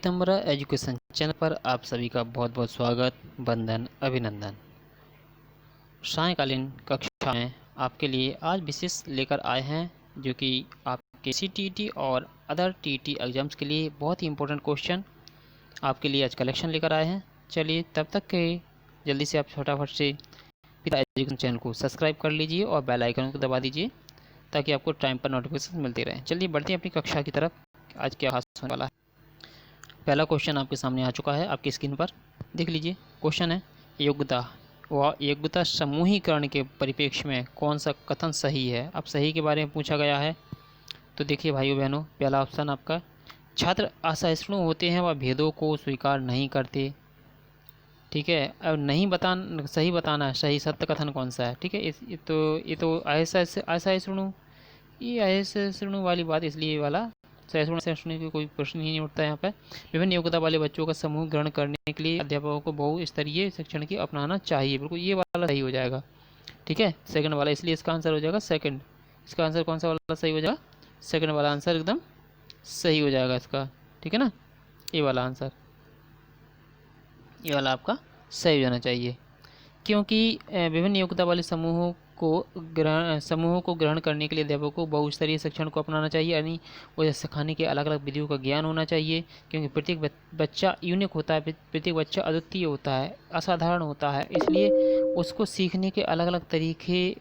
Pitambara education channel पर आप सभी का बहुत बहुत स्वागत, वंदन, अभिनंदन। सायंकालीन कक्षा में आपके लिए आज विशेष लेकर आए हैं जो कि आपके सीटीईटी और अदर टीईटी एग्जाम्स के लिए बहुत ही इंपॉर्टेंट क्वेश्चन आपके लिए आज कलेक्शन लेकर आए हैं। चलिए तब तक के जल्दी से आप फटाफट से पिता एजुकेशन चैनल को सब्सक्राइब कर लीजिए और बेल आइकन को दबा दीजिए ताकि आपको टाइम पर नोटिफिकेशन मिलते रहें। चलिए बढ़ते हैं अपनी कक्षा की तरफ। आज क्या खास होने वाला है। पहला क्वेश्चन आपके सामने आ चुका है, आपकी स्क्रीन पर देख लीजिए। क्वेश्चन है योग्यता व योग्यता समूहीकरण के परिप्रेक्ष्य में कौन सा कथन सही है। अब सही के बारे में पूछा गया है तो देखिए भाइयों बहनों, पहला ऑप्शन आपका, छात्र असहिष्णु होते हैं व भेदों को स्वीकार नहीं करते। ठीक है, अब नहीं सही बताना है, सही सत्य कथन कौन सा है। ठीक है, ये तो असहिष्णु, ये असहिष्णु वाली बात, इसलिए वाला सहिष्णु की कोई प्रश्न ही नहीं उठता है यहाँ पर। विभिन्न योग्यता वाले बच्चों का समूह ग्रहण करने के लिए अध्यापकों को बहुस्तरीय शिक्षण की अपनाना चाहिए। बिल्कुल ये वाला सही हो जाएगा। ठीक है, सेकंड वाला, इसलिए इसका आंसर हो जाएगा सेकंड। इसका आंसर कौन सा वाला सही हो जाएगा? सेकंड वाला आंसर एकदम सही हो जाएगा इसका। ठीक है ना, ये वाला आंसर, ये वाला आपका सही हो जाना चाहिए, क्योंकि विभिन्न योग्यता वाले समूहों को ग्रहण करने के लिए अध्यापकों को बहुस्तरीय शिक्षण को अपनाना चाहिए, यानी उसे सिखाने के अलग अलग विधियों का ज्ञान होना चाहिए। क्योंकि प्रत्येक बच्चा यूनिक होता है, प्रत्येक बच्चा अद्वितीय होता है, असाधारण होता है, इसलिए उसको सीखने के अलग अलग तरीके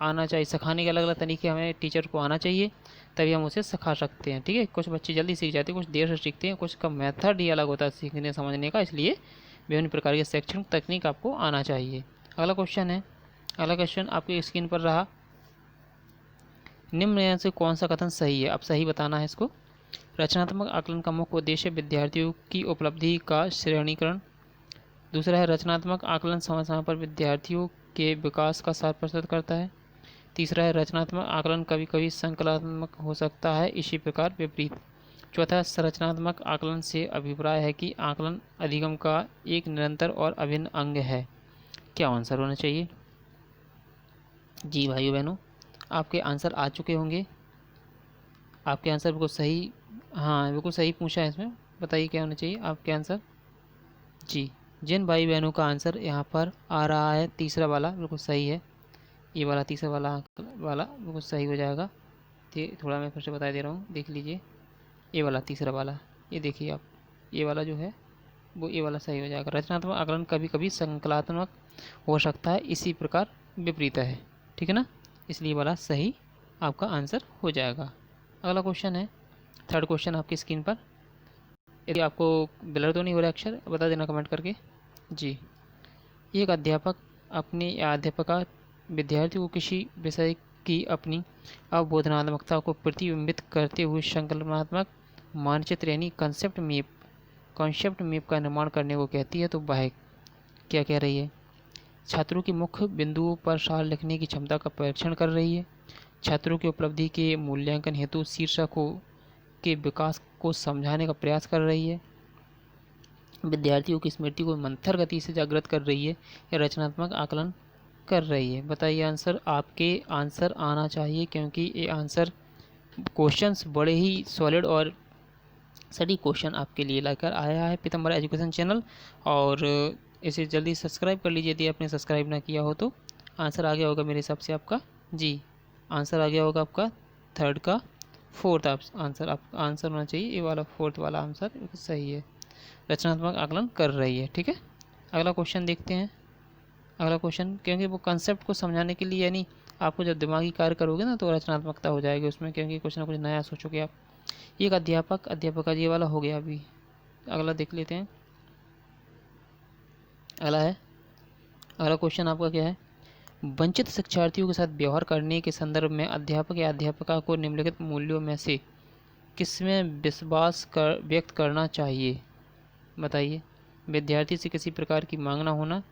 आना चाहिए, सिखाने के अलग अलग तरीके हमें टीचर को आना चाहिए, तभी हम उसे सिखा सकते हैं। ठीक है, कुछ बच्चे जल्दी सीख जाते हैं, कुछ देर से सीखते हैं, कुछ का मेथड ही अलग होता है सीखने समझने का, इसलिए विभिन्न प्रकार के शैक्षणिक तकनीक आपको आना चाहिए। अगला क्वेश्चन है, अगला क्वेश्चन आपकी स्क्रीन पर रहा, निम्न में से कौन सा कथन सही है। अब सही बताना है इसको। रचनात्मक आकलन का मुख्य उद्देश्य विद्यार्थियों की उपलब्धि का श्रेणीकरण। दूसरा है रचनात्मक आकलन समय समय पर विद्यार्थियों के विकास का सार प्रस्तुत करता है। तीसरा है रचनात्मक आकलन कभी कभी संकल्पात्मक हो सकता है, इसी प्रकार विपरीत। चौथा, संरचनात्मक आकलन से अभिप्राय है कि आकलन अधिगम का एक निरंतर और अभिन्न अंग है। क्या आंसर होना चाहिए? जी भाइयों बहनों, आपके आंसर आ चुके होंगे। आपके आंसर बिल्कुल सही, हाँ बिल्कुल सही पूछा है इसमें। बताइए क्या होना चाहिए आपके आंसर। जी, जिन भाई बहनों का आंसर यहाँ पर आ रहा है तीसरा वाला बिल्कुल सही है, ये वाला तीसरा वाला बिल्कुल सही हो जाएगा। थोड़ा मैं फिर से बता दे रहा हूँ, देख लीजिए। ये वाला तीसरा वाला, ये देखिए आप, ये वाला जो है वो ये वाला सही हो जाएगा। रचनात्मक आकलन कभी कभी संकल्पात्मक हो सकता है, इसी प्रकार विपरीत है। ठीक है ना, इसलिए वाला सही आपका आंसर हो जाएगा। अगला क्वेश्चन है, थर्ड क्वेश्चन आपकी स्क्रीन पर। यदि आपको ब्लर तो नहीं हो रहा अक्षर, बता देना कमेंट करके। जी, एक अध्यापक अपने या अध्यापका विद्यार्थी को किसी विषय की अपनी अवबोधनात्मकता को प्रतिबिंबित करते हुए संकल्पनात्मक मानचित्र यानी कॉन्सेप्ट मैप का निर्माण करने को कहती है, तो वह क्या कह रही है? छात्रों की मुख्य बिंदुओं पर सार लिखने की क्षमता का परीक्षण कर रही है। छात्रों की उपलब्धि के मूल्यांकन हेतु शीर्षकों के विकास को समझाने का प्रयास कर रही है। विद्यार्थियों की स्मृति को मंथर गति से जागृत कर रही है, या रचनात्मक आकलन कर रही है। बताइए आंसर। आपके आंसर आना चाहिए, क्योंकि ये आंसर क्वेश्चंस बड़े ही सॉलिड और सटीक क्वेश्चन आपके लिए लेकर आया है पीताम्बरा एजुकेशन चैनल, और इसे जल्दी सब्सक्राइब कर लीजिए यदि आपने सब्सक्राइब ना किया हो तो। आंसर आ गया होगा मेरे हिसाब से आपका। जी, आंसर आ गया होगा आपका थर्ड का फोर्थ आंसर। आपका आंसर होना चाहिए ये वाला, फोर्थ वाला आंसर सही है, रचनात्मक आकलन कर रही है। ठीक है, अगला क्वेश्चन देखते हैं। अगला क्वेश्चन, क्योंकि वो कंसेप्ट को समझाने के लिए, यानी आपको जब दिमागी कार्य करोगे ना तो रचनात्मकता हो जाएगी उसमें, क्योंकि कुछ ना कुछ नया सोचोगे आप। एक अध्यापका ये वाला हो गया। अभी अगला देख लेते हैं। अगला क्वेश्चन आपका क्या है? वंचित शिक्षार्थियों के साथ व्यवहार करने के संदर्भ में अध्यापक या अध्यापिका को निम्नलिखित मूल्यों में से किसमें विश्वास व्यक्त करना चाहिए? बताइए। विद्यार्थी से किसी प्रकार की मांग न होना।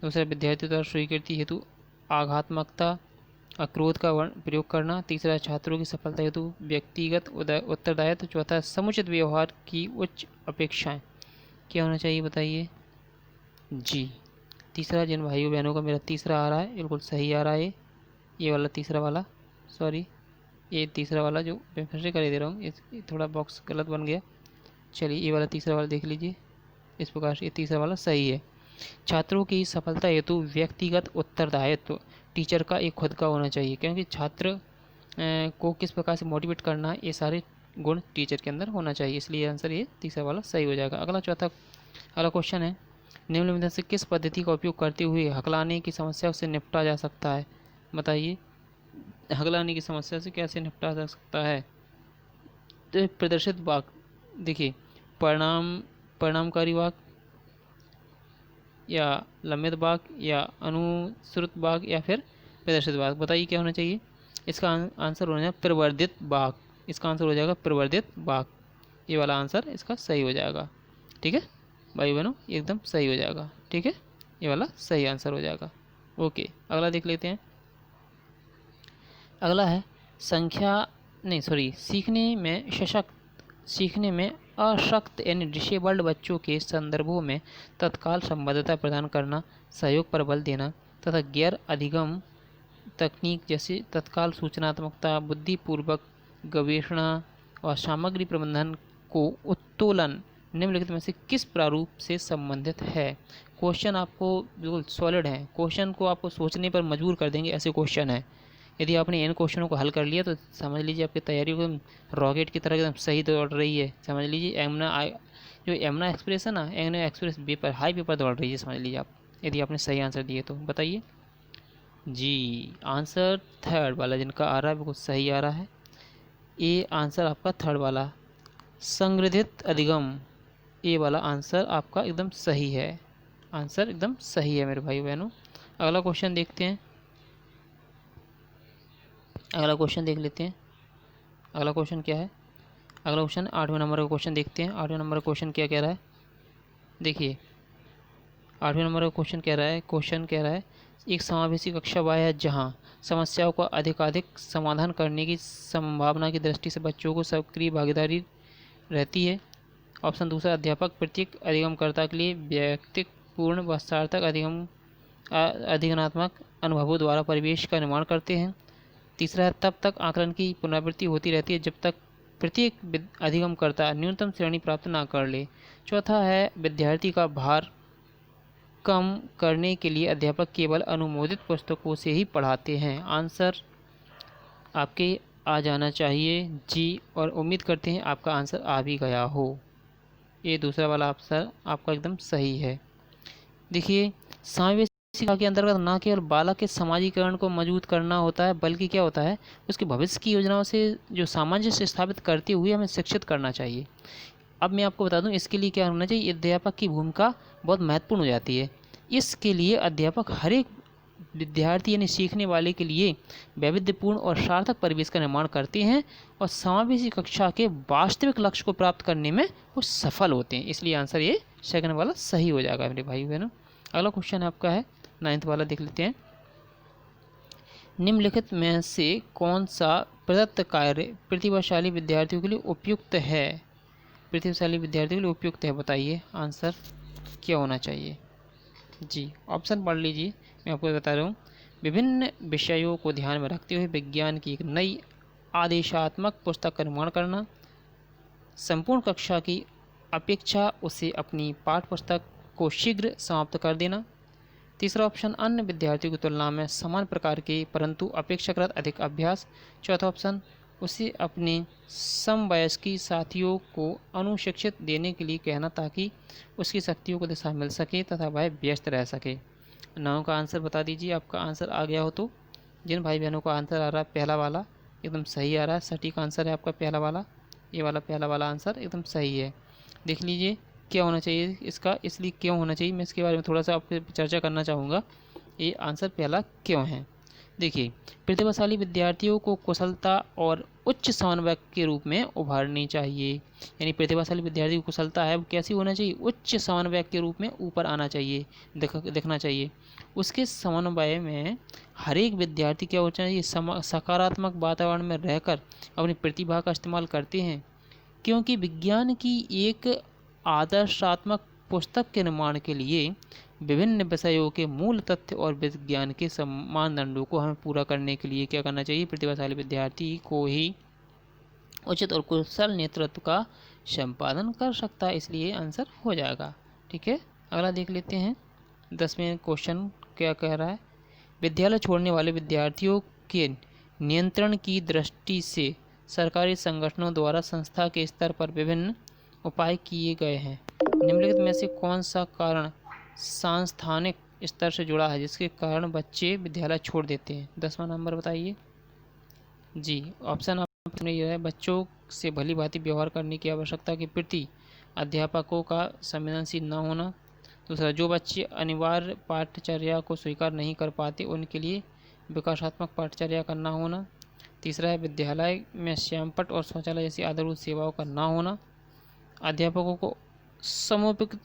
दूसरा, विद्यार्थी द्वारा स्वीकृति हेतु आघात्मकता क्रोध का प्रयोग करना। तीसरा, छात्रों की सफलता हेतु व्यक्तिगत उत्तरदायित्व। चौथा, समुचित व्यवहार की उच्च अपेक्षाएं। क्या होना चाहिए बताइए। जी, तीसरा, जिन भाइयों बहनों का मेरा तीसरा आ रहा है बिल्कुल सही आ रहा है, ये वाला तीसरा वाला, सॉरी ये तीसरा वाला जो मैं फिर से कर दे रहा हूँ, थोड़ा बॉक्स गलत बन गया। चलिए ये वाला तीसरा वाला देख लीजिए, इस प्रकार से ये तीसरा वाला सही है। छात्रों की सफलता हेतु व्यक्तिगत उत्तरदायित्व टीचर का एक खुद का होना चाहिए, क्योंकि छात्र को किस प्रकार से मोटिवेट करना है, ये सारे गुण टीचर के अंदर होना चाहिए, इसलिए आंसर ये तीसरा वाला सही हो जाएगा। अगला क्वेश्चन है, निम्नलिखित में से किस पद्धति का उपयोग करते हुए हकलाने की समस्या से निपटा जा सकता है? बताइए, हकलाने की समस्या से कैसे निपटा जा सकता है? तो प्रदर्शित वाक्य देखिए, परिणामकारी वाक्य या लंबित वाक्य या अनुश्रुत वाक्य या फिर प्रदर्शित वाक्य, बताइए क्या होना चाहिए? इसका आंसर हो जाएगा प्रवर्धित वाक्य। इसका आंसर हो जाएगा प्रवर्धित वाक्य, ये वाला आंसर इसका सही हो जाएगा। ठीक है भाई बहनों, एकदम सही हो जाएगा। ठीक है, ये वाला सही आंसर हो जाएगा। ओके, अगला देख लेते हैं। अगला है सीखने में अशक्त यानी डिसेबल्ड बच्चों के संदर्भों में तत्काल संबद्धता प्रदान करना, सहयोग पर बल देना तथा गैर अधिगम तकनीक जैसे तत्काल सूचनात्मकता, बुद्धिपूर्वक गवेषणा और सामग्री प्रबंधन को उत्तोलन निम्नलिखित में से किस प्रारूप से संबंधित है? क्वेश्चन आपको बिल्कुल सॉलिड है, क्वेश्चन को आपको सोचने पर मजबूर कर देंगे, ऐसे क्वेश्चन है। यदि आपने इन क्वेश्चनों को हल कर लिया तो समझ लीजिए आपकी तैयारी को रॉकेट की तरह एकदम सही दौड़ रही है। समझ लीजिए जो यमुना एक्सप्रेस है ना, Yamuna express paper high paper दौड़ रही है, समझ लीजिए आप, यदि आपने सही आंसर दिए तो। बताइए जी, आंसर थर्ड वाला जिनका आ रहा है बिल्कुल सही आ रहा है। ये आंसर आपका थर्ड वाला संग्रहित अधिगम, ये वाला आंसर आपका एकदम सही है। आंसर एकदम सही है मेरे भाई बहनों। अगला क्वेश्चन देखते हैं, अगला क्वेश्चन देख लेते हैं। अगला क्वेश्चन क्या है? अगला क्वेश्चन 8वें नंबर का क्वेश्चन देखते हैं। 8वें नंबर का क्वेश्चन क्या कह रहा है? देखिए 8वें नंबर का क्वेश्चन कह रहा है एक समावेशी कक्षा वह है जहाँ समस्याओं का अधिकाधिक समाधान करने की संभावना की दृष्टि से बच्चों को सक्रिय भागीदारी रहती है। ऑप्शन दूसरा, अध्यापक प्रत्येक अधिगमकर्ता के लिए व्यक्तिपूर्ण व सार्थक अधिगमनात्मक अनुभवों द्वारा परिवेश का निर्माण करते हैं। तीसरा है, तब तक आकलन की पुनरावृत्ति होती रहती है जब तक प्रत्येक अधिगमकर्ता न्यूनतम श्रेणी प्राप्त ना कर ले। चौथा है, विद्यार्थी का भार कम करने के लिए अध्यापक केवल अनुमोदित पुस्तकों से ही पढ़ाते हैं। आंसर आपके आ जाना चाहिए जी, और उम्मीद करते हैं आपका आंसर आ भी गया हो। ये दूसरा वाला आंसर आपका एकदम सही है। देखिए, समावेशी शिक्षा के अंतर्गत न केवल बालक के समाजीकरण को मजबूत करना होता है, बल्कि क्या होता है, उसके भविष्य की योजनाओं से जो सामंजस्य स्थापित करते हुए हमें शिक्षित करना चाहिए। अब मैं आपको बता दूं, इसके लिए क्या होना चाहिए, अध्यापक की भूमिका बहुत महत्वपूर्ण हो जाती है। इसके लिए अध्यापक हर एक विद्यार्थी यानी सीखने वाले के लिए वैविध्यपूर्ण और सार्थक परिवेश का निर्माण करते हैं और समावेशी कक्षा के वास्तविक लक्ष्य को प्राप्त करने में वो सफल होते हैं। इसलिए आंसर ये सेकंड वाला सही हो जाएगा मेरे भाई बहनों। अगला क्वेश्चन आपका है 9th वाला, देख लेते हैं। निम्नलिखित में से कौन सा प्रदत्त कार्य प्रतिभाशाली विद्यार्थियों के लिए उपयुक्त है? प्रतिभाशाली विद्यार्थियों के लिए उपयुक्त है, बताइए आंसर क्या होना चाहिए? जी, ऑप्शन पढ़ लीजिए, मैं आपको बता रहा हूँ। विभिन्न विषयों को ध्यान में रखते हुए विज्ञान की एक नई आदेशात्मक पुस्तक का निर्माण करना, संपूर्ण कक्षा की अपेक्षा उसे अपनी पाठ्य पुस्तक को शीघ्र समाप्त कर देना। तीसरा ऑप्शन, अन्य विद्यार्थियों की तुलना में समान प्रकार के परंतु अपेक्षाकृत अधिक अभ्यास। चौथा ऑप्शन, उसे अपने समवयस्की साथियों को अनुशिक्षित देने के लिए कहना ताकि उसकी शक्तियों को दिशा मिल सके तथा वह व्यस्त रह सके। 9 का आंसर बता दीजिए, आपका आंसर आ गया हो तो। जिन भाई बहनों का आंसर आ रहा है पहला वाला एकदम सही आ रहा है, सटीक आंसर है आपका पहला वाला, ये वाला पहला वाला आंसर एकदम सही है। देख लीजिए क्या होना चाहिए इसका, इसलिए क्यों होना चाहिए, मैं इसके बारे में थोड़ा सा आपसे चर्चा करना चाहूँगा। ये आंसर पहला क्यों है। देखिए, प्रतिभाशाली विद्यार्थियों को कुशलता और उच्च समन्वय के रूप में उभारनी चाहिए। यानी प्रतिभाशाली विद्यार्थी की कुशलता है वो कैसी होना चाहिए, उच्च समन्वय के रूप में ऊपर आना चाहिए, दिखना चाहिए। उसके समन्वय में हर एक विद्यार्थी क्या होना चाहिए, सकारात्मक वातावरण में रहकर अपनी प्रतिभा का इस्तेमाल करते हैं, क्योंकि विज्ञान की एक आदर्शात्मक पुस्तक के निर्माण के लिए विभिन्न विषयों के मूल तथ्य और विज्ञान के मानदंडों को हमें पूरा करने के लिए क्या करना चाहिए, प्रतिभाशाली विद्यार्थी को ही उचित और कुशल नेतृत्व का संपादन कर सकता है, इसलिए आंसर हो जाएगा। ठीक है, अगला देख लेते हैं 10वें क्वेश्चन क्या कह रहा है। विद्यालय छोड़ने वाले विद्यार्थियों के नियंत्रण की दृष्टि से सरकारी संगठनों द्वारा संस्था के स्तर पर विभिन्न उपाय किए गए हैं। निम्नलिखित में से कौन सा कारण सांस्थानिक स्तर से जुड़ा है जिसके कारण बच्चे विद्यालय छोड़ देते हैं? 10वां नंबर बताइए जी। ऑप्शन आपने यह है, बच्चों से भली भांति व्यवहार करने की आवश्यकता के प्रति अध्यापकों का संवेदनशील न होना। दूसरा, जो बच्चे अनिवार्य पाठचर्या को स्वीकार नहीं कर पाते उनके लिए विकासात्मक पाठचर्या का न होना। तीसरा है, विद्यालय में श्यामपट्ट और शौचालय जैसी आधारभूत सेवाओं का न होना। अध्यापकों को समुपयुक्त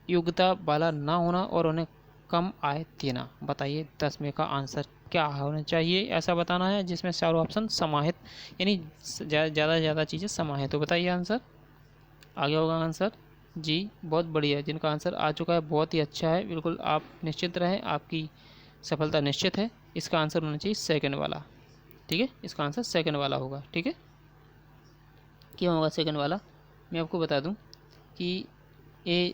योग्यता वाला न होना और उन्हें कम आय देना। बताइए 10वें का आंसर क्या होना चाहिए, ऐसा बताना है जिसमें चारों ऑप्शन समाहित, यानी ज़्यादा से ज़्यादा चीज़ें समाहित। तो बताइए आंसर आ गया होगा आंसर जी। बहुत बढ़िया, जिनका आंसर आ चुका है बहुत ही अच्छा है। बिल्कुल आप निश्चित रहें, आपकी सफलता निश्चित है। इसका आंसर होना चाहिए सेकंड वाला। ठीक है, इसका आंसर सेकंड वाला होगा। ठीक है, क्यों होगा सेकंड वाला, मैं आपको बता दूं कि ये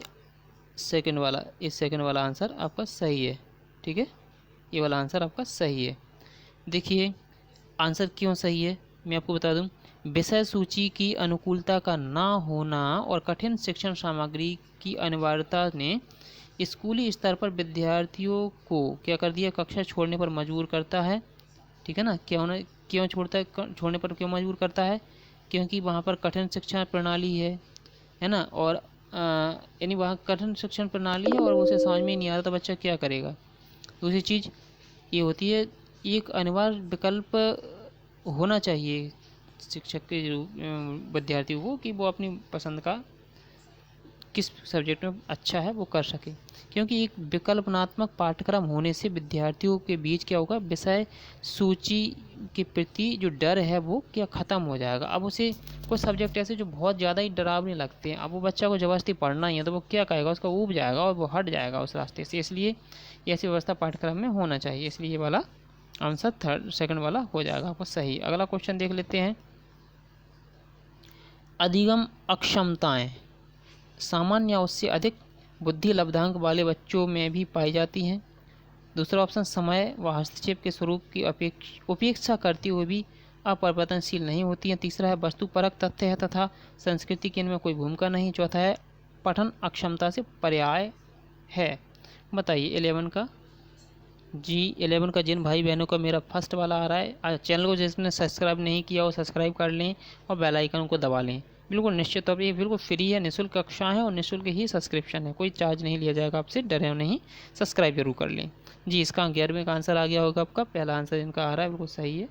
सेकंड वाला आंसर आपका सही है। ठीक है, ये वाला आंसर आपका सही है। देखिए आंसर क्यों सही है, मैं आपको बता दूं। विषय सूची की अनुकूलता का ना होना और कठिन शिक्षण सामग्री की अनिवार्यता ने स्कूली स्तर पर विद्यार्थियों को क्या कर दिया, कक्षा छोड़ने पर मजबूर करता है। ठीक है ना, क्यों छोड़ने पर क्यों मजबूर करता है? क्योंकि वहाँ पर कठिन शिक्षा प्रणाली है ना, और यानी वहाँ कठिन शिक्षण प्रणाली है और उसे समझ में नहीं आ रहा तो बच्चा क्या करेगा। दूसरी चीज़ ये होती है, एक अनिवार्य विकल्प होना चाहिए शिक्षक के विद्यार्थियों को कि वो अपनी पसंद का किस सब्जेक्ट में अच्छा है वो कर सके। क्योंकि एक विकल्पनात्मक पाठ्यक्रम होने से विद्यार्थियों के बीच क्या होगा, विषय सूची के प्रति जो डर है वो क्या ख़त्म हो जाएगा। अब उसे कुछ सब्जेक्ट ऐसे जो बहुत ज़्यादा ही डरावने लगते हैं, अब वो बच्चा को ज़बरदस्ती पढ़ना ही है तो वो क्या कहेगा, उसका ऊब जाएगा और वो हट जाएगा उस रास्ते से। इसलिए ऐसी व्यवस्था पाठ्यक्रम में होना चाहिए। इसलिए ये वाला आंसर सेकंड वाला हो जाएगा आपको सही। अगला क्वेश्चन देख लेते हैं। अधिगम अक्षमताएं सामान्य या उससे अधिक बुद्धि लब्धांक वाले बच्चों में भी पाई जाती हैं। दूसरा ऑप्शन, समय व हस्तक्षेप के स्वरूप की उपेक्षा करते हुए भी अपरिवर्तनशील नहीं होती हैं। तीसरा है, वस्तुपरक तथ्य है तथा संस्कृति की इनमें कोई भूमिका नहीं। चौथा है, पठन अक्षमता से पर्याय है। बताइए 11 का जी। 11 का जिन भाई बहनों का मेरा फर्स्ट वाला आ रहा है, चैनल को जिसने सब्सक्राइब नहीं किया वो सब्सक्राइब कर लें और बेल आइकन को दबा लें। बिल्कुल निश्चित तौर पर ये बिल्कुल फ्री है, निःशुल्क कक्षा है और निःशुल्क ही सब्सक्रिप्शन है, कोई चार्ज नहीं लिया जाएगा आपसे, डरे नहीं, सब्सक्राइब जरूर कर लें जी। इसका 11वें का आंसर आ गया होगा आपका। पहला आंसर इनका आ रहा है बिल्कुल सही है,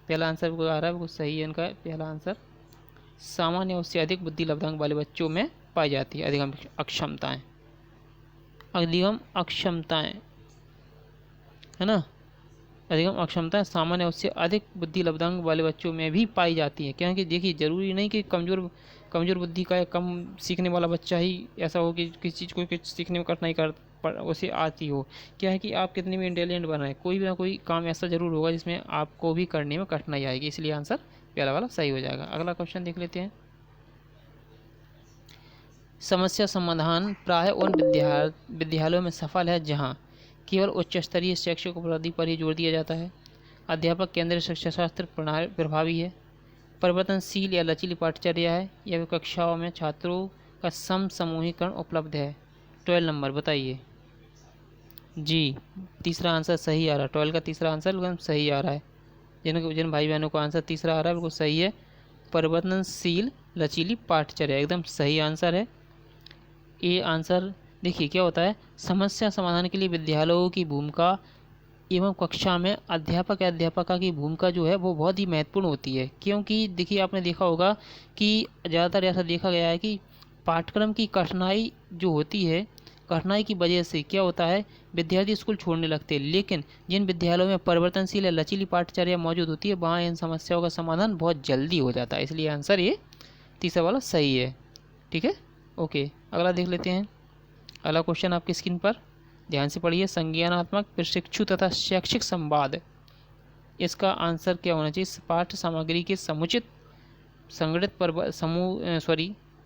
पहला आंसर बिल्कुल आ रहा है बिल्कुल सही है इनका पहला आंसर। सामान्य उससे अधिक बुद्धि लब्धांक वाले बच्चों में पाई जाती है अधिगम अक्षमताएँ। अधिगम अक्षमताएँ है ना, अधिगम अक्षमता सामान्य उससे अधिक बुद्धि लब्धांक वाले बच्चों में भी पाई जाती है। क्योंकि देखिए ज़रूरी नहीं कि कमज़ोर बुद्धि का या कम सीखने वाला बच्चा ही ऐसा हो कि किसी चीज़ को कुछ सीखने में कठिनाई उसे आती हो। क्या है कि आप कितने भी इंटेलिजेंट बनाए, कोई ना कोई काम ऐसा ज़रूर होगा जिसमें आपको भी करने में कठिनाई आएगी। इसलिए आंसर पहला वाला सही हो जाएगा। अगला क्वेश्चन देख लेते हैं। समस्या समाधान प्रायः उन विद्यालयों में सफल है जहाँ केवल उच्च स्तरीय शैक्षिक उपलब्धि पर ही जोर दिया जाता है। अध्यापक केंद्रीय शिक्षा शास्त्र प्रभावी है, परिवर्तनशील या लचीली पाठचर्या है, या कक्षाओं में छात्रों का समूहीकरण उपलब्ध है। 12 नंबर बताइए जी। तीसरा आंसर सही आ रहा है, 12 का तीसरा आंसर एकदम सही आ रहा है। जिन भाई बहनों को आंसर तीसरा आ रहा है बिल्कुल सही है, परिवर्तनशील लचीली पाठचर्या एकदम सही आंसर है। ये आंसर देखिए क्या होता है, समस्या समाधान के लिए विद्यालयों की भूमिका एवं कक्षा में अध्यापक या अध्यापिका की भूमिका जो है वो बहुत ही महत्वपूर्ण होती है। क्योंकि देखिए आपने देखा होगा कि ज़्यादातर ऐसा देखा गया है कि पाठ्यक्रम की कठिनाई जो होती है, कठिनाई की वजह से क्या होता है, विद्यार्थी स्कूल छोड़ने लगते हैं। लेकिन जिन विद्यालयों में परिवर्तनशील या लचीली पाठचर्या मौजूद होती है वहाँ इन समस्याओं का समाधान बहुत जल्दी हो जाता है। इसलिए आंसर ये तीसरा वाला सही है। ठीक है, ओके। अगला देख लेते हैं। अगला क्वेश्चन आपकी स्क्रीन पर ध्यान से पढ़िए। संज्ञानात्मक प्रशिक्षु तथा शैक्षिक संवाद, इसका आंसर क्या होना चाहिए? पाठ्य सामग्री के समुचित संगठित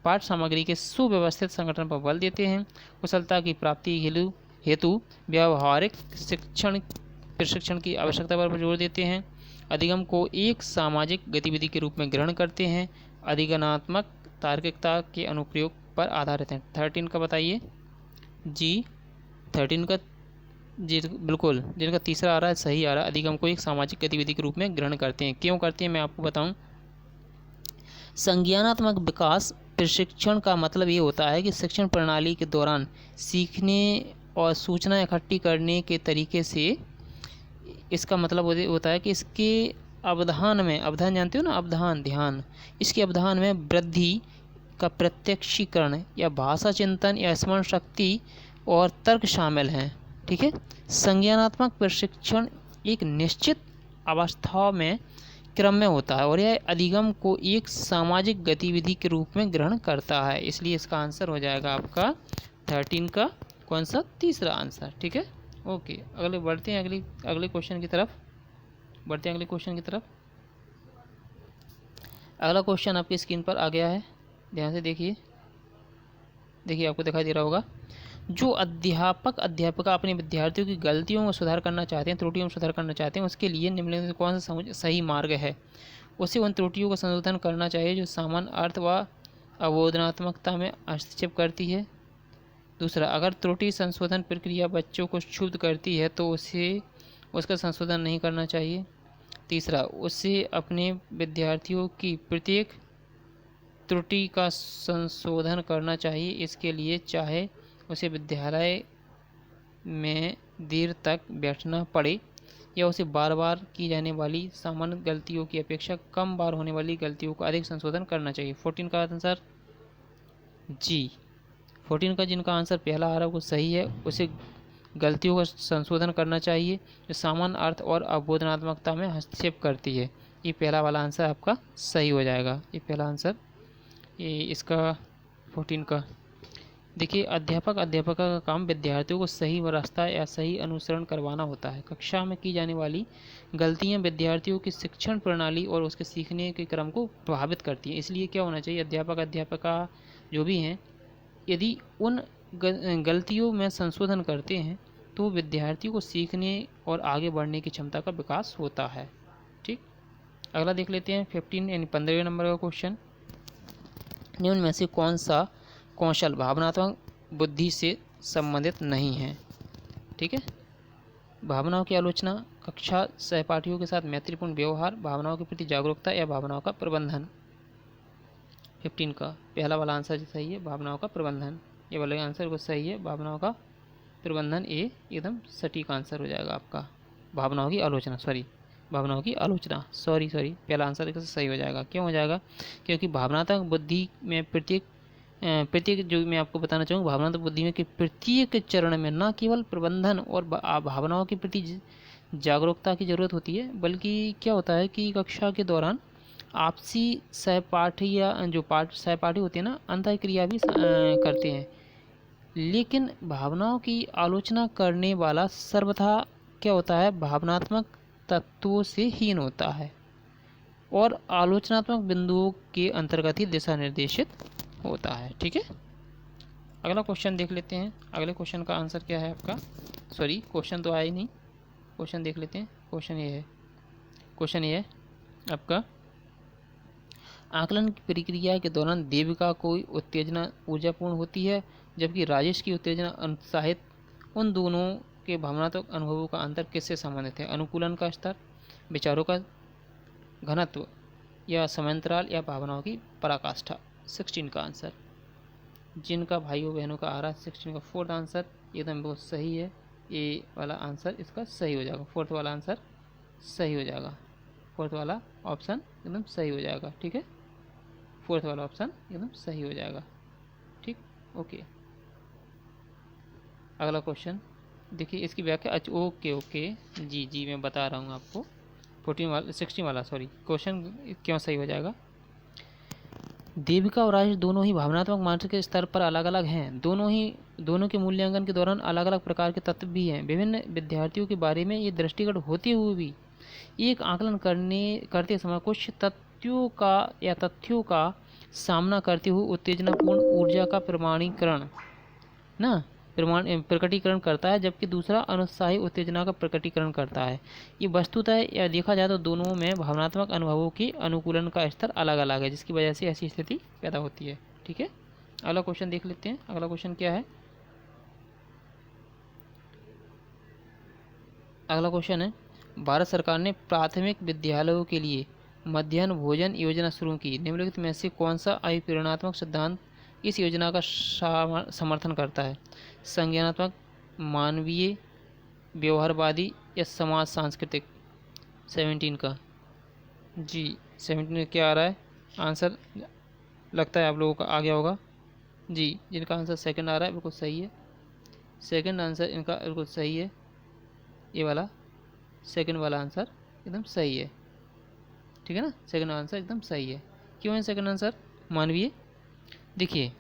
पाठ सामग्री के सुव्यवस्थित संगठन पर बल देते हैं। कुशलता की प्राप्ति हेतु व्यावहारिक प्रशिक्षण की आवश्यकता पर जोर देते हैं। अधिगम को एक सामाजिक गतिविधि के रूप में ग्रहण करते हैं। अधिगमनात्मक तार्किकता के अनुप्रयोग पर आधारित हैं। 13 का बताइए जी। 13 का जी बिल्कुल, जिनका तीसरा आ रहा है सही आ रहा है। अधिगम को एक सामाजिक गतिविधि के रूप में ग्रहण करते हैं। क्यों करते हैं मैं आपको बताऊं। संज्ञानात्मक विकास प्रशिक्षण का मतलब ये होता है कि शिक्षण प्रणाली के दौरान सीखने और सूचना इकट्ठी करने के तरीके से इसका मतलब होता है कि इसके अवधान में, अवधान जानते हो ना, अवधान ध्यान, इसके अवधान में वृद्धि का प्रत्यक्षीकरण या भाषा चिंतन या स्मरण शक्ति और तर्क शामिल हैं। ठीक है। संज्ञानात्मक प्रशिक्षण एक निश्चित अवस्था में क्रम में होता है और यह अधिगम को एक सामाजिक गतिविधि के रूप में ग्रहण करता है। इसलिए इसका आंसर हो जाएगा आपका 13 का कौन सा, तीसरा आंसर। ठीक है। ओके, अगले बढ़ते हैं अगले क्वेश्चन की तरफ। अगला क्वेश्चन आपकी स्क्रीन पर आ गया है, ध्यान से देखिए आपको दिखाई दे रहा होगा। जो अध्यापिका अपने विद्यार्थियों की गलतियों में सुधार करना चाहते हैं, त्रुटियों में सुधार करना चाहते हैं, उसके लिए निम्नलिखित में कौन सा सही मार्ग है। उसे उन त्रुटियों का संशोधन करना चाहिए जो सामान्य अर्थ व अवबोधनात्मकता में हस्तक्षेप करती है। दूसरा, अगर त्रुटि संशोधन प्रक्रिया बच्चों को क्षुब्ध करती है तो उसका संशोधन नहीं करना चाहिए। तीसरा, उसे अपने विद्यार्थियों की प्रत्येक त्रुटि का संशोधन करना चाहिए। इसके लिए चाहे उसे विद्यालय में देर तक बैठना पड़े या उसे बार बार की जाने वाली सामान्य गलतियों की अपेक्षा कम बार होने वाली गलतियों का अधिक संशोधन करना चाहिए। 14 का आंसर जी। 14 का जिनका आंसर पहला आ रहा है वो सही है। उसे गलतियों का संशोधन करना चाहिए जो सामान्य अर्थ और अवबोधनात्मकता में हस्तक्षेप करती है। ये पहला वाला आंसर आपका सही हो जाएगा। ये पहला आंसर, ये इसका 14 का। देखिए, अध्यापिका का काम विद्यार्थियों को सही रास्ता या सही अनुसरण करवाना होता है। कक्षा में की जाने वाली गलतियां विद्यार्थियों की शिक्षण प्रणाली और उसके सीखने के क्रम को प्रभावित करती हैं। इसलिए क्या होना चाहिए, अध्यापिका जो भी हैं, यदि उन गलतियों में संशोधन करते हैं तो विद्यार्थियों को सीखने और आगे बढ़ने की क्षमता का विकास होता है। ठीक, अगला देख लेते हैं 15 यानी 15वें नंबर का क्वेश्चन। निम्न में से कौन सा कौशल भावनात्मक बुद्धि से संबंधित नहीं है। ठीक है। भावनाओं की आलोचना, कक्षा सहपाठियों के साथ मैत्रीपूर्ण व्यवहार, भावनाओं के प्रति जागरूकता या भावनाओं का प्रबंधन। 15 का पहला वाला आंसर सही है, भावनाओं का प्रबंधन। ये वाला आंसर को सही है, भावनाओं का प्रबंधन। ए एकदम सटीक आंसर हो जाएगा आपका। भावनाओं की आलोचना सॉरी पहला आंसर एकदम सही हो जाएगा। क्यों हो जाएगा, क्योंकि भावनात्मक बुद्धि में प्रत्येक जो मैं आपको बताना चाहूँगा, भावनात्मक बुद्धि में कि प्रत्येक चरण में न केवल प्रबंधन और भावनाओं के प्रति जागरूकता की जरूरत होती है, बल्कि क्या होता है कि कक्षा के दौरान आपसी सहपाठी या जो सहपाठी होते हैं ना, अंतःक्रिया भी करते हैं। लेकिन भावनाओं की आलोचना करने वाला सर्वथा क्या होता है, भावनात्मक तत्वों से हीन होता है और आलोचनात्मक बिंदुओं के अंतर्गत ही दिशा निर्देशित होता है। ठीक है। अगला क्वेश्चन देख लेते हैं। अगले क्वेश्चन का आंसर क्या है आपका, सॉरी क्वेश्चन तो आया ही नहीं, क्वेश्चन देख लेते हैं। क्वेश्चन ये है आपका, आकलन की प्रक्रिया के दौरान देविका को उत्तेजना ऊर्जापूर्ण होती है जबकि राजेश की उत्तेजना अनुत्साहित। उन दोनों के भावनात्मक अनुभवों का अंतर किससे संबंधित है। अनुकूलन का स्तर, विचारों का घनत्व या समांतराल या भावनाओं की पराकाष्ठा। 16 का आंसर, जिनका भाइयों बहनों का आ रहा है 16 का 4th आंसर एकदम बहुत सही है। ये वाला आंसर इसका सही हो जाएगा, 4th वाला आंसर सही हो जाएगा, 4th वाला ऑप्शन एकदम सही हो जाएगा। ठीक है, 4th वाला ऑप्शन एकदम सही हो जाएगा। ठीक, ओके। अगला क्वेश्चन देखिए, इसकी व्याख्या ओके जी मैं बता रहा हूँ आपको। 16 वाला क्वेश्चन क्यों सही हो जाएगा। देविका और राजेश दोनों ही भावनात्मक मानसिक स्तर पर अलग अलग हैं। दोनों के मूल्यांकन के दौरान अलग अलग प्रकार के तत्व भी हैं। विभिन्न विद्यार्थियों के बारे में ये दृष्टिगत होते हुए भी एक आकलन करते समय कुछ तथ्यों का सामना करते हुए उत्तेजनापूर्ण ऊर्जा का प्रमाणीकरण प्रकटीकरण करता है, जबकि दूसरा अनुत्साही उत्तेजना का प्रकटीकरण करता है। ये वस्तुतः या देखा जाए तो दोनों में भावनात्मक अनुभवों के अनुकूलन का स्तर अलग अलग है, जिसकी वजह से ऐसी स्थिति पैदा होती है। ठीक है, अगला क्वेश्चन देख लेते हैं। अगला क्वेश्चन क्या है? अगला क्वेश्चन है, भारत सरकार ने प्राथमिक विद्यालयों के लिए मध्याह्न भोजन योजना शुरू की। निम्नलिखित में से कौन सा अभिप्रेरणात्मक सिद्धांत इस योजना का समर्थन करता है? संज्ञानात्मक, मानवीय, व्यवहारवादी या समाज सांस्कृतिक? 17 का जी 17 में क्या आ रहा है आंसर? लगता है आप लोगों का आ गया होगा जी। जिनका आंसर सेकंड आ रहा है बिल्कुल सही है। सेकंड आंसर इनका बिल्कुल सही है। ये वाला सेकंड वाला आंसर एकदम सही है। ठीक है ना, सेकंड आंसर एकदम सही है। क्यों है सेकंड आंसर? मानवीय। देखिए,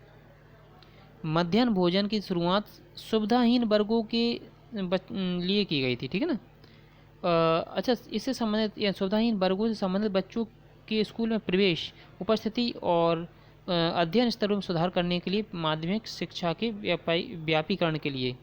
मध्याह्न भोजन की शुरुआत सुविधाहीन वर्गों के लिए की गई थी। ठीक है ना। अच्छा, इससे संबंधित या सुविधाहीन वर्गों से संबंधित बच्चों के स्कूल में प्रवेश, उपस्थिति और अध्ययन स्तरों में सुधार करने के लिए माध्यमिक शिक्षा के व्यापीकरण के लिए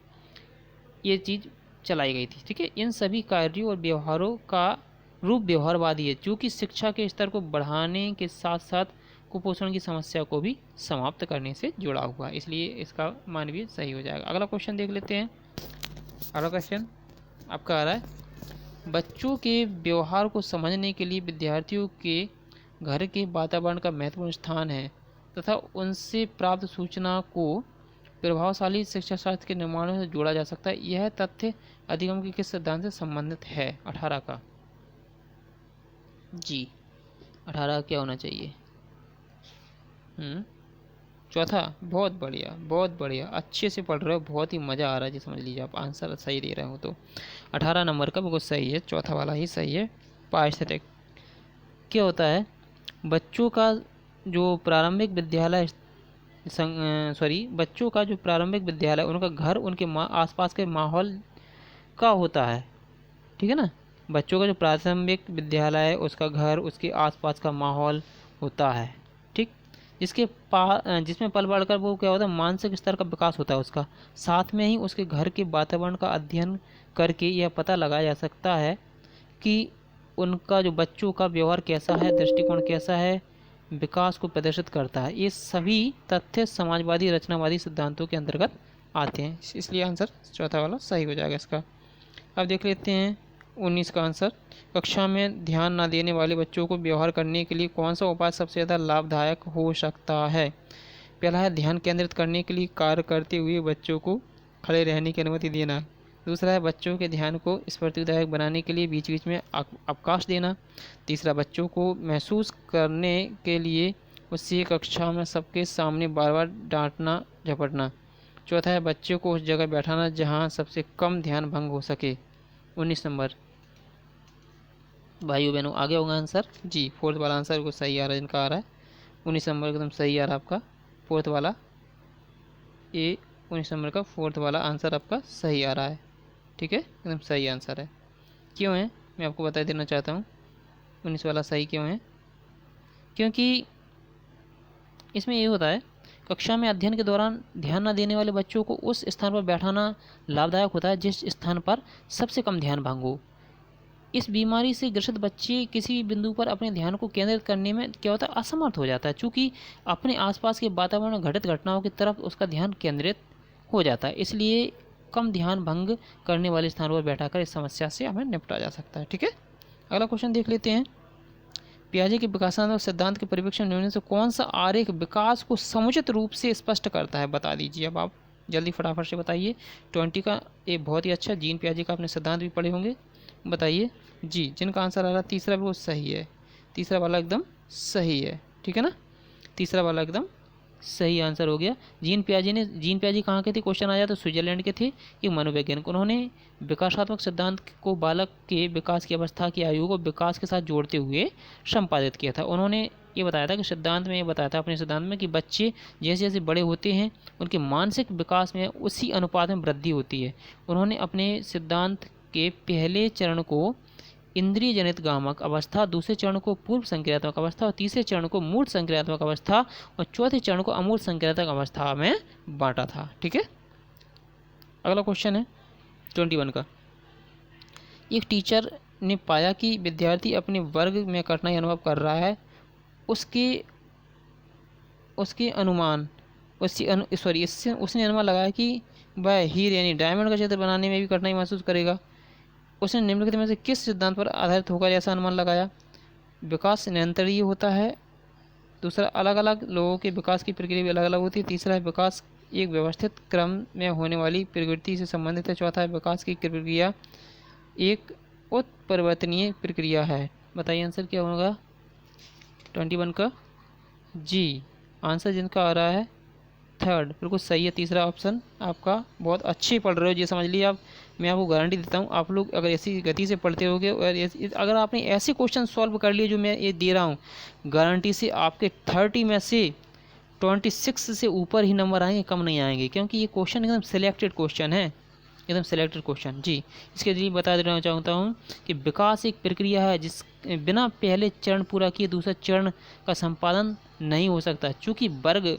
ये चीज़ चलाई गई थी। ठीक है, इन सभी कार्यों और व्यवहारों का रूप व्यवहारवादी है, जो कि शिक्षा के स्तर को बढ़ाने के साथ साथ कुपोषण की समस्या को भी समाप्त करने से जुड़ा हुआ है, इसलिए इसका मानवीय सही हो जाएगा। अगला क्वेश्चन देख लेते हैं। अगला क्वेश्चन आपका आ रहा है, बच्चों के व्यवहार को समझने के लिए विद्यार्थियों के घर के वातावरण का महत्वपूर्ण स्थान है तथा उनसे प्राप्त सूचना को प्रभावशाली शिक्षा शास्त्र के निर्माण से जोड़ा जा सकता है। यह तथ्य अधिगम के किस सिद्धांत से संबंधित है? 18 का जी 18 क्या होना चाहिए? चौथा। बहुत बढ़िया, बहुत बढ़िया, अच्छे से पढ़ रहे हो, बहुत ही मज़ा आ रहा है जी। समझ लीजिए आप आंसर सही दे रहे हो तो 18 नंबर का बिल्कुल सही है, चौथा वाला ही सही है। पारिस्थितिक क्या होता है? बच्चों का जो प्रारंभिक विद्यालय उनका घर उनके आसपास के माहौल का होता है। ठीक है ना, बच्चों का जो प्राथमिक विद्यालय है उसका घर उसके आसपास का माहौल होता है। ठीक, जिसमें पल बढ़कर वो क्या होता है, मानसिक स्तर का विकास होता है उसका। साथ में ही उसके घर के वातावरण का अध्ययन करके यह पता लगाया जा सकता है कि उनका जो बच्चों का व्यवहार कैसा है, दृष्टिकोण कैसा है, विकास को प्रदर्शित करता है। ये सभी तथ्य समाजवादी रचनावादी सिद्धांतों के अंतर्गत आते हैं, इसलिए आंसर चौथा वाला सही हो जाएगा इसका। अब देख लेते हैं 19 का आंसर। कक्षा में ध्यान न देने वाले बच्चों को व्यवहार करने के लिए कौन सा उपाय सबसे ज़्यादा लाभदायक हो सकता है? पहला है ध्यान केंद्रित करने के लिए कार्य करते हुए बच्चों को खड़े रहने की अनुमति देना। दूसरा है बच्चों के ध्यान को स्फूर्तिदायक बनाने के लिए बीच बीच में अवकाश देना। तीसरा, बच्चों को महसूस करने के लिए उससे कक्षा में सबके सामने बार बार डांटना झपटना। चौथा है बच्चों को उस जगह बैठाना जहां सबसे कम ध्यान भंग हो सके। 19 नंबर भाइयों बहनों आगे होगा आंसर जी। फोर्थ वाला आंसर को सही आ रहा है, इनका आ रहा है 19 नंबर एकदम सही आ रहा है आपका। फोर्थ वाला ये 19 नंबर का फोर्थ वाला आंसर आपका सही आ रहा है। ठीक है, एकदम सही आंसर है। क्यों है मैं आपको बता देना चाहता हूँ 19 वाला सही क्यों है। क्योंकि इसमें ये होता है, कक्षा में अध्ययन के दौरान ध्यान न देने वाले बच्चों को उस स्थान पर बैठाना लाभदायक होता है जिस स्थान पर सबसे कम ध्यान भंग हो। इस बीमारी से ग्रसित बच्चे किसी बिंदु पर अपने ध्यान को केंद्रित करने में क्या होता है, असमर्थ हो जाता है, चूँकि अपने आसपास के वातावरण में घटित घटनाओं की तरफ उसका ध्यान केंद्रित हो जाता है। इसलिए कम ध्यान भंग करने वाले स्थानों पर बैठाकर इस समस्या से हमें निपटा जा सकता है। ठीक है, अगला क्वेश्चन देख लेते हैं। पियाजे के विकासात्मक सिद्धांत के परिप्रेक्ष्य में से कौन सा आरेख विकास को समुचित रूप से स्पष्ट करता है? बता दीजिए अब आप जल्दी फटाफट से बताइए। 20 का ये बहुत ही अच्छा जीन पियाजे का आपने सिद्धांत भी पढ़े होंगे, बताइए जी। जिनका आंसर आ रहा है तीसरा भी वो सही है, तीसरा वाला एकदम सही है। ठीक है ना, तीसरा वाला एकदम सही आंसर हो गया। जीन पियाजे कहाँ के थे? क्वेश्चन आ जाता तो स्विट्जरलैंड के थे, ये मनोवैज्ञानिक। उन्होंने विकासात्मक सिद्धांत को बालक के विकास की अवस्था की आयु को विकास के साथ जोड़ते हुए संपादित किया था। उन्होंने ये बताया था कि सिद्धांत में ये बताया था अपने सिद्धांत में कि बच्चे जैसे जैसे बड़े होते हैं उनके मानसिक विकास में उसी अनुपात में वृद्धि होती है। उन्होंने अपने सिद्धांत के पहले चरण को इंद्रिय जनित गामक अवस्था, दूसरे चरण को पूर्व संक्रियात्मक अवस्था और तीसरे चरण को मूर्त संक्रियात्मक अवस्था और चौथे चरण को अमूर्त संक्रियात्मक अवस्था में बांटा था। ठीक है, अगला क्वेश्चन है 21 का। एक टीचर ने पाया कि विद्यार्थी अपने वर्ग में कठिनाई अनुभव कर रहा है। उसने अनुमान लगाया कि वह हीरे यानी डायमंड का चित्र बनाने में भी कठिनाई महसूस करेगा। उसने निम्नलिखित में से किस सिद्धांत पर आधारित होकर ऐसा अनुमान लगाया? विकास निरंतरीय होता है। दूसरा, अलग अलग लोगों के विकास की प्रक्रिया भी अलग अलग होती है। तीसरा है, विकास एक व्यवस्थित क्रम में होने वाली प्रवृत्ति से संबंधित है। चौथा है, विकास की प्रक्रिया एक उत्परिवर्तनीय प्रक्रिया है। बताइए आंसर क्या होगा 21 का? जी, आंसर जिनका आ रहा है थर्ड, बिल्कुल सही है। तीसरा ऑप्शन आपका। बहुत अच्छे पढ़ रहे हो, ये समझ लीजिए आप। मैं आपको गारंटी देता हूँ, आप लोग अगर ऐसी गति से पढ़ते होगे और अगर आपने ऐसे क्वेश्चन सॉल्व कर लिए जो मैं ये दे रहा हूँ, गारंटी से आपके 30 में से 26 से ऊपर ही नंबर आएंगे, कम नहीं आएंगे, क्योंकि ये क्वेश्चन एकदम सिलेक्टेड क्वेश्चन है, एकदम सिलेक्टेड क्वेश्चन। जी, इसके लिए बता देना चाहता हूँ कि विकास एक प्रक्रिया है जिस बिना पहले चरण पूरा किए दूसरा चरण का संपादन नहीं हो सकता। चूँकि वर्ग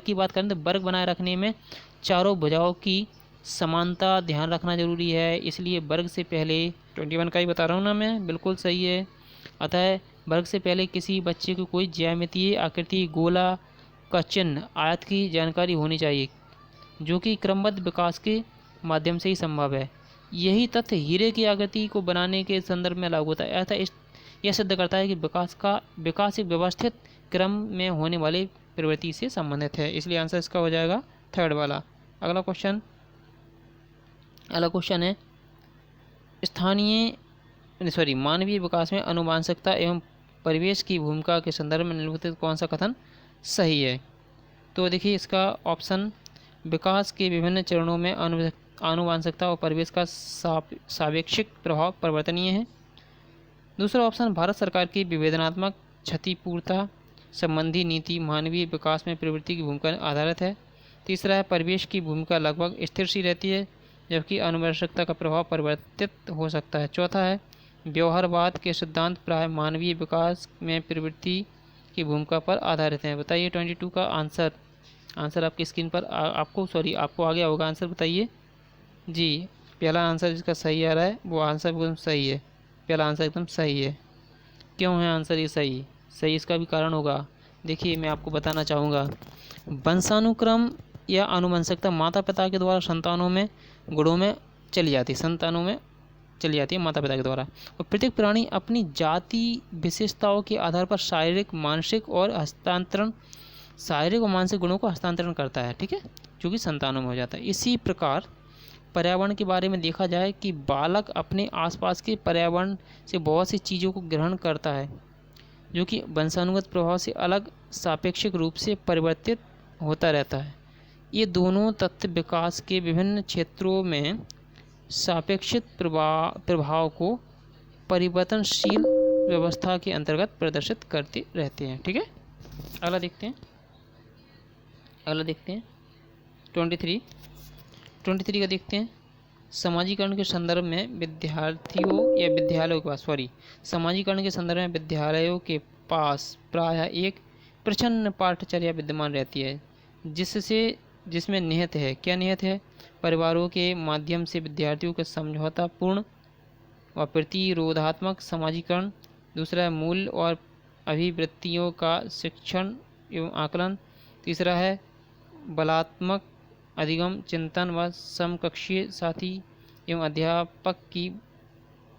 की बात करें तो वर्ग बनाए रखने में चारों भुजाओं की समानता ध्यान रखना जरूरी है, इसलिए वर्ग से पहले 21 का ही बता रहा हूँ ना मैं, बिल्कुल सही है। अतः वर्ग से पहले किसी बच्चे को कोई ज्यामितीय आकृति, गोला का चिन्ह, आयत की जानकारी होनी चाहिए, जो कि क्रमबद्ध विकास के माध्यम से ही संभव है। यही तथ्य हीरे की आकृति को बनाने के संदर्भ में लागू होता है। अतः यह सिद्ध करता है कि विकास एक व्यवस्थित क्रम में होने वाली प्रवृत्ति से संबंधित है, इसलिए आंसर इसका हो जाएगा थर्ड वाला। अगला क्वेश्चन है मानवीय विकास में आनुवंशिकता एवं परिवेश की भूमिका के संदर्भ में निम्नलिखित कौन सा कथन सही है? तो देखिए इसका ऑप्शन, विकास के विभिन्न चरणों में आनुवंशिकता और परिवेश का सापेक्षिक प्रभाव परिवर्तनीय है। दूसरा ऑप्शन, भारत सरकार की विवेचनात्मक क्षतिपूर्ति संबंधी नीति मानवीय विकास में प्रवृत्ति की भूमिका आधारित है। तीसरा है, परिवेश की भूमिका लगभग स्थिर सी रहती है, जबकि आनुवंशिकता का प्रभाव परिवर्तित हो सकता है। चौथा है, व्यवहारवाद के सिद्धांत प्राय मानवीय विकास में प्रवृत्ति की भूमिका पर आधारित हैं। बताइए 22 का आंसर आपकी स्क्रीन पर आपको आ गया होगा आंसर, बताइए। जी, पहला आंसर जिसका सही आ रहा है वो आंसर एकदम सही है, पहला आंसर एकदम सही है। क्यों है आंसर ये सही? इसका भी कारण होगा। देखिए मैं आपको बताना चाहूँगा, वंशानुक्रम या आनुवंशिकता माता पिता के द्वारा संतानों में गुणों में चली जाती है माता पिता के द्वारा, और प्रत्येक प्राणी अपनी जाति विशेषताओं के आधार पर शारीरिक मानसिक गुणों को हस्तांतरण करता है, ठीक है, जो कि संतानों में हो जाता है। इसी प्रकार पर्यावरण के बारे में देखा जाए कि बालक अपने आसपास के पर्यावरण से बहुत सी चीज़ों को ग्रहण करता है, जो कि वंशानुगत प्रभाव से अलग सापेक्षिक रूप से परिवर्तित होता रहता है। ये दोनों तथ्य विकास के विभिन्न क्षेत्रों में सापेक्षिक प्रभाव को परिवर्तनशील व्यवस्था के अंतर्गत प्रदर्शित करते रहते हैं, ठीक है। अगला देखते हैं 23 का देखते हैं। समाजीकरण के संदर्भ में विद्यालयों के पास प्रायः एक प्रच्छन्न पाठचर्या विद्यमान रहती है, जिसमें निहित है परिवारों के माध्यम से विद्यार्थियों के समझौतापूर्ण व प्रतिरोधात्मक समाजीकरण। दूसरा है, मूल्य और अभिवृत्तियों का शिक्षण एवं आकलन। तीसरा है, बलात्मक अधिगम चिंतन व समकक्षीय साथी एवं अध्यापक की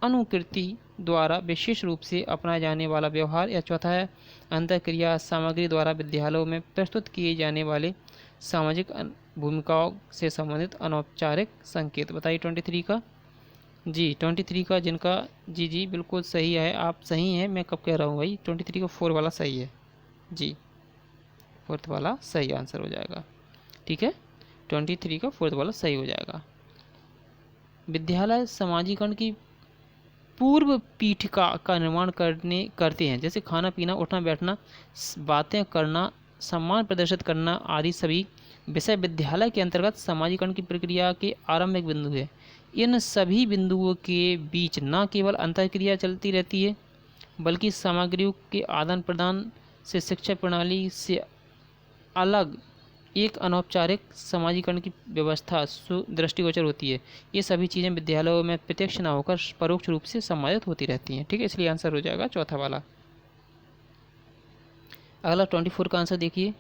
अनुकृति द्वारा विशेष रूप से अपनाए जाने वाला व्यवहार। या चौथा है, अंतःक्रिया सामग्री द्वारा विद्यालयों में प्रस्तुत किए जाने वाले सामाजिक भूमिकाओं से संबंधित अनौपचारिक संकेत। बताइए 23 का। जी 23 का जिनका जी बिल्कुल सही है, आप सही हैं, मैं कब कह रहा हूँ भाई, 23 का 4 वाला सही है जी, 4th वाला सही आंसर हो जाएगा, ठीक है। 23 का 4th वाला सही हो जाएगा। विद्यालय समाजीकरण की पूर्व पीठिका का निर्माण करते हैं, जैसे खाना पीना, उठना बैठना, बातें करना, सम्मान प्रदर्शित करना आदि सभी विषय विद्यालय के अंतर्गत समाजीकरण की प्रक्रिया के आरंभिक बिंदु है। इन सभी बिंदुओं के बीच न केवल अंतःक्रिया चलती रहती है बल्कि सामग्रियों के आदान प्रदान से शिक्षा प्रणाली से अलग एक अनौपचारिक समाजीकरण की व्यवस्था दृष्टिगोचर होती है। ये सभी चीज़ें विद्यालयों में प्रत्यक्ष न होकर परोक्ष रूप से सम्मानित होती रहती हैं। ठीक है, इसलिए आंसर हो जाएगा चौथा वाला। अगला 24 का आंसर देखिए,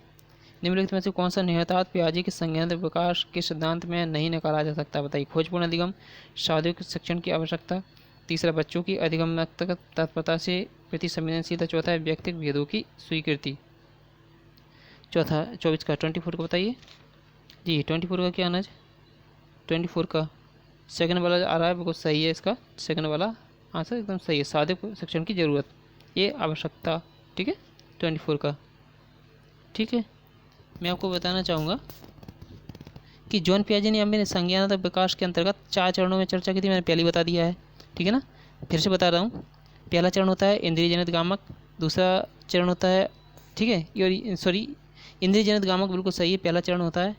निम्नलिखित में से कौन सा निहितार्थ पियाजे के संज्ञानात्मक विकास के सिद्धांत में नहीं नकारा जा सकता? बताइए। खोजपूर्ण अधिगम, शाब्दिक शिक्षण की आवश्यकता, तीसरा बच्चों की अधिगमात्मक तत्परता से प्रति संवेदनशीलता, चौथा है व्यक्तिगत भेदों की स्वीकृति। चौथा 24 का 24 को बताइए जी। 24 का क्या आना है? 24 का सेकंड वाला आ रहा है, बिल्कुल सही है। इसका सेकंड वाला आंसर एकदम सही है। शाब्दिक शिक्षण की जरूरत, ये आवश्यकता। ठीक है, 24 का। ठीक है, मैं आपको बताना चाहूँगा कि जॉन पियाजे ने अपने संज्ञानात्मक विकास के अंतर्गत 4 चरणों में चर्चा की थी। मैंने पहले ही बता दिया है। ठीक है ना, फिर से बता रहा हूँ। पहला चरण होता है इंद्रिय जनित गामक, दूसरा चरण होता है, ठीक है, सॉरी, इंद्रिय जनित गामक बिल्कुल सही है, पहला चरण होता है।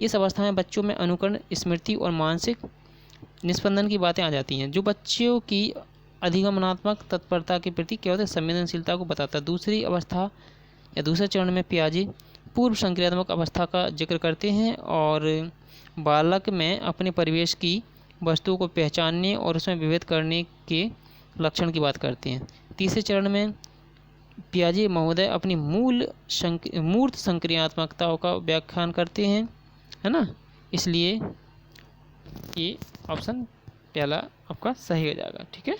इस अवस्था में बच्चों में अनुकरण, स्मृति और मानसिक निस्पंदन की बातें आ जाती हैं, जो बच्चों की अधिगमनात्मक तत्परता के प्रति क्या होता है, संवेदनशीलता को बताता है। दूसरी अवस्था या दूसरे चरण में पियाजे पूर्व संक्रियात्मक अवस्था का जिक्र करते हैं और बालक में अपने परिवेश की वस्तुओं को पहचानने और उसमें विभेद करने के लक्षण की बात करते हैं। तीसरे चरण में पियाजे महोदय अपनी मूर्त संक्रियात्मकताओं का व्याख्यान करते हैं, है ना। इसलिए ये ऑप्शन पहला आपका सही हो जाएगा। ठीक है,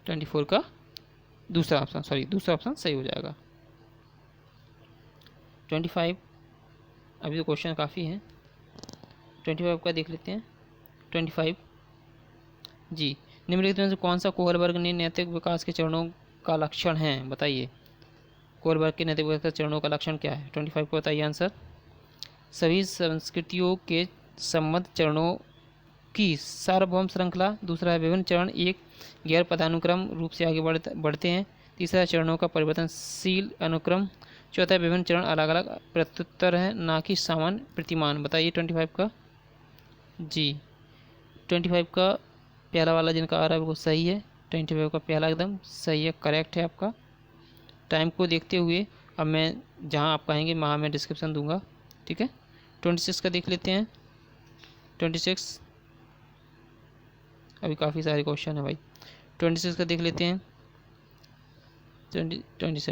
24 का दूसरा ऑप्शन सही हो जाएगा। 25, अभी तो क्वेश्चन काफ़ी हैं। 25 का देख लेते हैं। 25 जी, निम्नलिखित में से कौन सा कोहलबर्ग ने नैतिक विकास के चरणों का लक्षण है? बताइए। कोहलबर्ग के नैतिक विकास के चरणों का लक्षण क्या है? 25 को बताइए आंसर। सभी संस्कृतियों के संबद्ध चरणों की सार्वभौम श्रृंखला, दूसरा है विभिन्न चरण एक गैर पदानुक्रम रूप से आगे बढ़ते हैं, तीसरा चरणों का परिवर्तनशील अनुक्रम, चौथा विभिन्न चरण अलग अलग प्रत्युत्तर हैं ना कि समान प्रतिमान। बताइए 25 का जी। 25 का पहला वाला जिनका आ रहा है वो सही है। 25 का पहला एकदम सही है, करेक्ट है आपका। टाइम को देखते हुए अब मैं जहां आप कहेंगे वहाँ मैं डिस्क्रिप्शन दूंगा। ठीक है, 26 का देख लेते हैं। 26 अभी काफ़ी सारे क्वेश्चन है भाई। 26 का देख लेते हैं। 29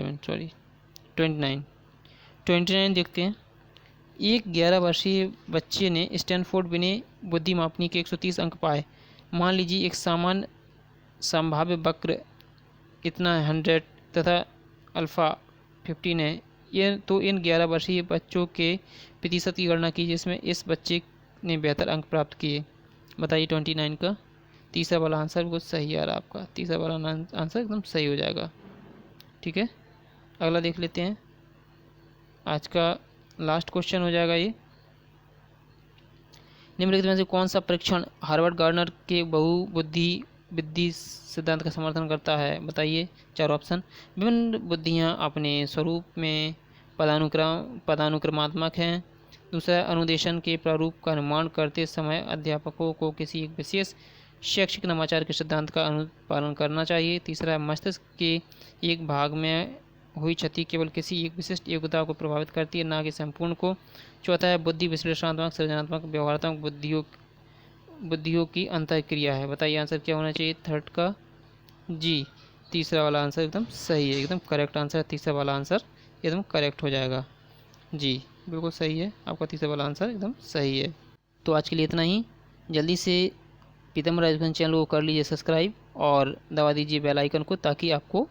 देखते हैं। एक 11 वर्षीय बच्चे ने स्टैनफोर्ड विनय बुद्धि मापनी के 130 अंक पाए। मान लीजिए एक सामान्य संभाव्य वक्र इतना 100 तथा अल्फ़ा 15 है। ये तो इन 11 वर्षीय बच्चों के प्रतिशत की गणना कीजिए जिसमें इस बच्चे ने बेहतर अंक प्राप्त किए। बताइए 29 का तीसरा वाला आंसर बिल्कुल सही आ रहा है आपका। तीसरा वाला आंसर एकदम सही हो जाएगा। ठीक है, अगला देख लेते हैं। आज का लास्ट क्वेश्चन हो जाएगा ये। निम्नलिखित में से कौन सा परीक्षण हार्वर्ड गार्डनर के बहुबुद्धि सिद्धांत का समर्थन करता है? बताइए। 4 ऑप्शन। विभिन्न बुद्धियाँ अपने स्वरूप में पदानुक्रमात्मक हैं। दूसरा, अनुदेशन के प्रारूप का निर्माण करते समय अध्यापकों को किसी एक विशेष शैक्षिक नवाचार के सिद्धांत का अनुपालन करना चाहिए। तीसरा, मस्तिष्क के एक भाग में हुई क्षति केवल किसी एक विशिष्ट योग्यता को प्रभावित करती है, ना कि संपूर्ण को। चौथा है, बुद्धि विश्लेषणात्मक, सृजनात्मक, व्यवहारात्मक बुद्धियों की अंतःक्रिया है। बताइए आंसर क्या होना चाहिए थर्ड का जी। तीसरा वाला आंसर एकदम सही है, एकदम करेक्ट आंसर। तीसरा वाला आंसर एकदम करेक्ट हो जाएगा जी, बिल्कुल सही है आपका तीसरा वाला आंसर एकदम सही है। तो आज के लिए इतना ही। जल्दी से पीताम्बर एजुकेशन चैनल को कर लीजिए सब्सक्राइब और दबा दीजिए बेल आइकन को ताकि आपको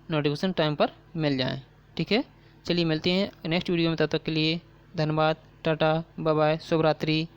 नोटिफिकेशन टाइम पर मिल जाए। ठीक है, चलिए मिलते हैं नेक्स्ट वीडियो में। तब तक के लिए धन्यवाद, टाटा, बाय बाय, शुभ रात्रि।